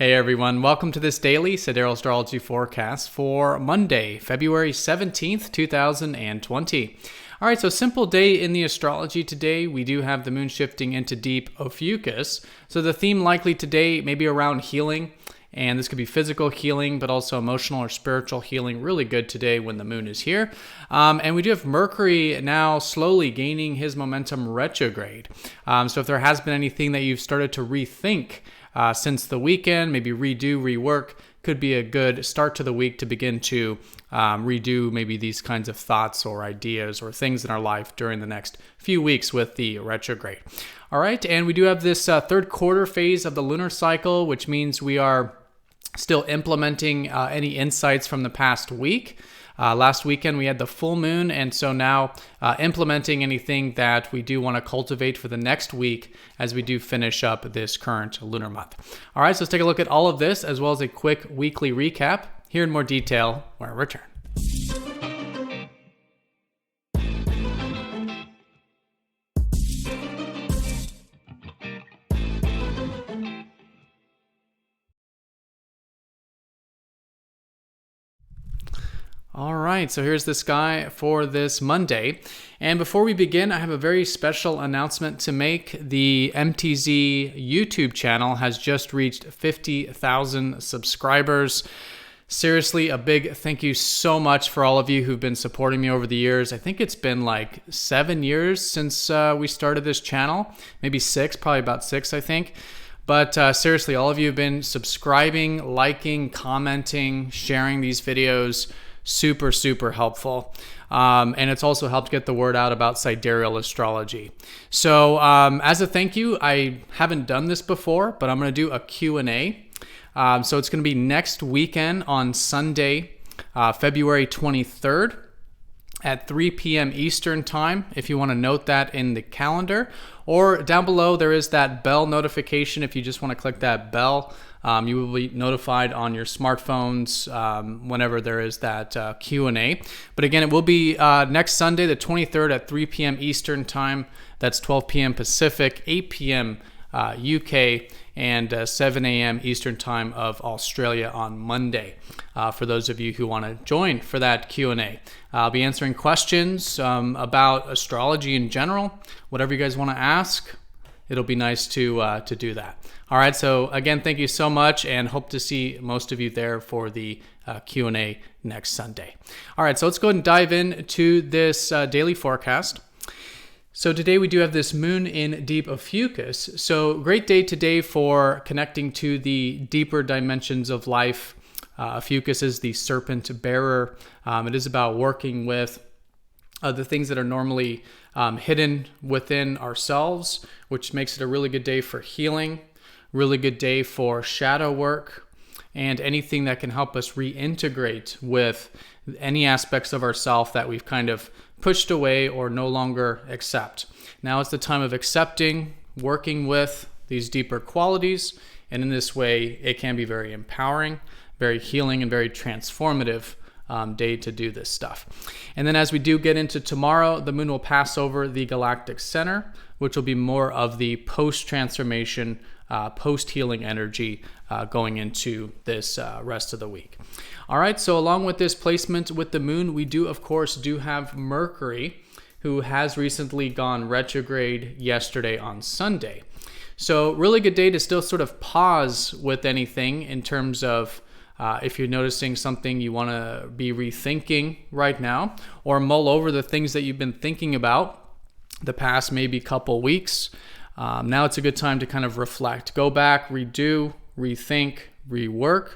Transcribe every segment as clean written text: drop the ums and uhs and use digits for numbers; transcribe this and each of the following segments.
Hey everyone, welcome to this daily Sidereal Astrology forecast for Monday, February 17th, 2020. All right, so simple day in the astrology today. We do have the moon shifting into deep Ophiuchus. So the theme likely today may be around healing, and this could be physical healing, but also emotional or spiritual healing. Really good today when the moon is here. And we do have Mercury now slowly gaining his momentum retrograde. So if there has been anything that you've started to rethink since the weekend, maybe redo, rework, could be a good start to the week to begin to redo maybe these kinds of thoughts or ideas or things in our life during the next few weeks with the retrograde. All right, and we do have this third quarter phase of the lunar cycle, which means we are still implementing any insights from the past week. Last weekend we had the full moon, and so now implementing anything that we do want to cultivate for the next week as we do finish up this current lunar month. All right, so let's take a look at all of this as well as a quick weekly recap here in more detail when I return. All right, so here's the sky for this Monday. And before we begin, I have a very special announcement to make. The MTZ YouTube channel has just reached 50,000 subscribers. Seriously, a big thank you so much for all of you who've been supporting me over the years. I think it's been like 7 years since we started this channel, maybe 6, probably about 6, I think. But seriously, all of you have been subscribing, liking, commenting, sharing these videos. Super helpful. And it's also helped get the word out about Sidereal Astrology. So as a thank you, I haven't done this before, but I'm going to do a Q&A. So it's going to be next weekend on Sunday, February 23rd at 3 p.m. Eastern time, if you want to note that in the calendar. Or down below, there is that bell notification. If you just want to click that bell, you will be notified on your smartphones whenever there is that Q&A. But again, it will be next Sunday, the 23rd at 3 p.m. Eastern time. That's 12 p.m. Pacific, 8 p.m. UK, and 7 a.m. Eastern time of Australia on Monday. For those of you who want to join for that Q&A. I'll be answering questions about astrology in general. Whatever you guys want to ask, it'll be nice to do that. All right, so again, thank you so much, and hope to see most of you there for the Q&A next Sunday. All right, so let's go ahead and dive into this daily forecast. So today we do have this moon in deep Ophiuchus. So great day today for connecting to the deeper dimensions of life. Ophiuchus is the serpent bearer. It is about working with the things that are normally hidden within ourselves, which makes it a really good day for healing, really good day for shadow work, and anything that can help us reintegrate with any aspects of ourself that we've kind of pushed away or no longer accept. Now it's the time of accepting, working with these deeper qualities, and in this way, it can be very empowering, very healing, and very transformative day to do this stuff. And then as we do get into tomorrow, the moon will pass over the galactic center, which will be more of the post-transformation, post-healing energy going into this rest of the week. All right, so along with this placement with the moon, we do, of course, have Mercury, who has recently gone retrograde yesterday on Sunday. So really good day to still sort of pause with anything in terms of if you're noticing something you want to be rethinking right now, or mull over the things that you've been thinking about the past maybe couple weeks. Now it's a good time to kind of reflect, go back, redo, rethink, rework,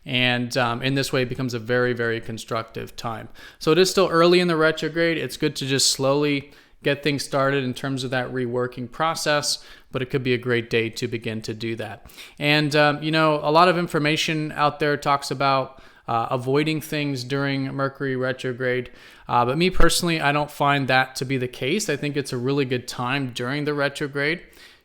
and in this way it becomes a very constructive time. So it is still early in the retrograde. It's good to just slowly get things started in terms of that reworking process, but it could be a great day to begin to do that. And, a lot of information out there talks about avoiding things during Mercury retrograde. But me personally, I don't find that to be the case. I think it's a really good time during the retrograde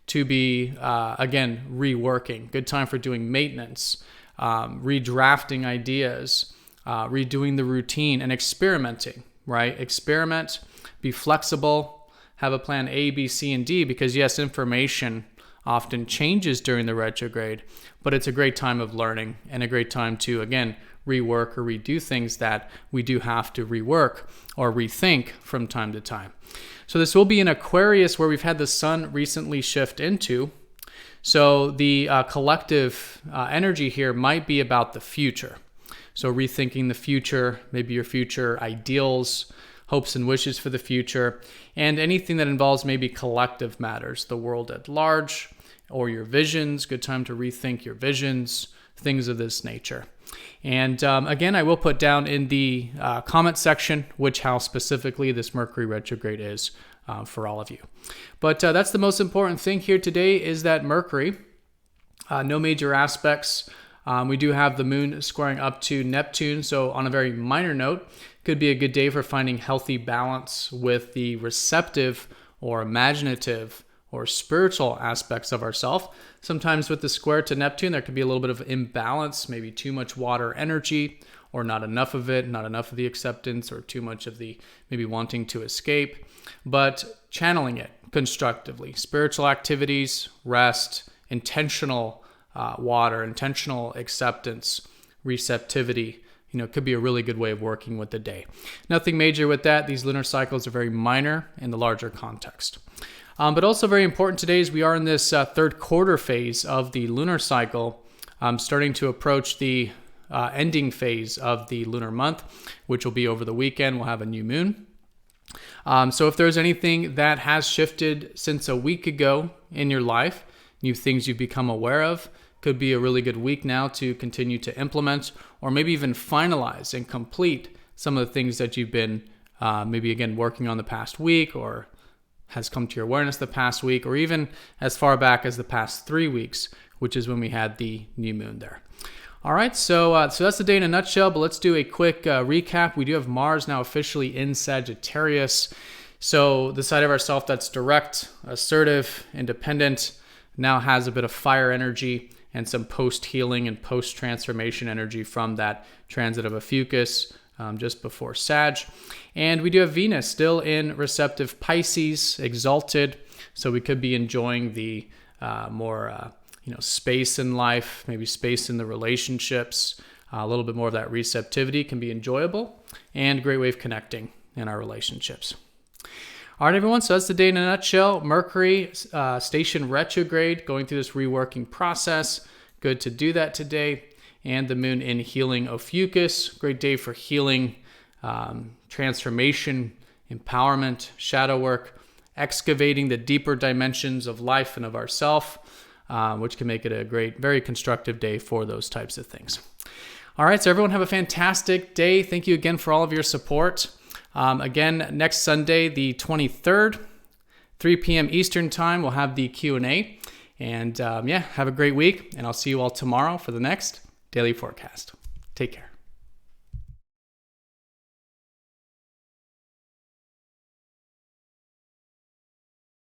to be, again, reworking. Good time for doing maintenance, redrafting ideas, redoing the routine, and experimenting, right? Experiment, be flexible, have a plan A, B, C, and D, because yes, information often changes during the retrograde, but it's a great time of learning and a great time to, again, rework or redo things that we do have to rework or rethink from time to time. So this will be in Aquarius, where we've had the sun recently shift into. So the collective energy here might be about the future. So rethinking the future, maybe your future ideals, hopes and wishes for the future, and anything that involves maybe collective matters, the world at large, or your visions. Good time to rethink your visions, things of this nature. And again, I will put down in the comment section which house specifically this Mercury retrograde is for all of you. But that's the most important thing here today, is that Mercury, no major aspects. We do have the moon squaring up to Neptune, so on a very minor note, could be a good day for finding healthy balance with the receptive or imaginative or spiritual aspects of ourselves. Sometimes with the square to Neptune, there could be a little bit of imbalance, maybe too much water energy, or not enough of it, not enough of the acceptance, or too much of the maybe wanting to escape, but channeling it constructively. Spiritual activities, rest, intentional water, intentional acceptance, receptivity, could be a really good way of working with the day. Nothing major with that. These lunar cycles are very minor in the larger context. But also very important today is we are in this third quarter phase of the lunar cycle, starting to approach the ending phase of the lunar month, which will be over the weekend. We'll have a new moon. So if there's anything that has shifted since a week ago in your life, new things you've become aware of, could be a really good week now to continue to implement, or maybe even finalize and complete some of the things that you've been maybe again working on the past week, or has come to your awareness the past week, or even as far back as the past 3 weeks, which is when we had the new moon there. All right, so that's the day in a nutshell, but let's do a quick recap. We do have Mars now officially in Sagittarius. So the side of ourself that's direct, assertive, independent, now has a bit of fire energy and some post-healing and post-transformation energy from that transit of Ophiuchus just before Sag. And we do have Venus still in receptive Pisces, exalted. So we could be enjoying the more space in life, maybe space in the relationships. A little bit more of that receptivity can be enjoyable, and a great way of connecting in our relationships. All right, everyone, so that's the day in a nutshell. Mercury station retrograde, going through this reworking process. Good to do that today. And the moon in healing Ophiuchus. Great day for healing, transformation, empowerment, shadow work, excavating the deeper dimensions of life and of ourself, which can make it a great, very constructive day for those types of things. All right, so everyone have a fantastic day. Thank you again for all of your support. Again, next Sunday, the 23rd, 3 p.m. Eastern Time, we'll have the Q&A. And have a great week. And I'll see you all tomorrow for the next Daily Forecast. Take care.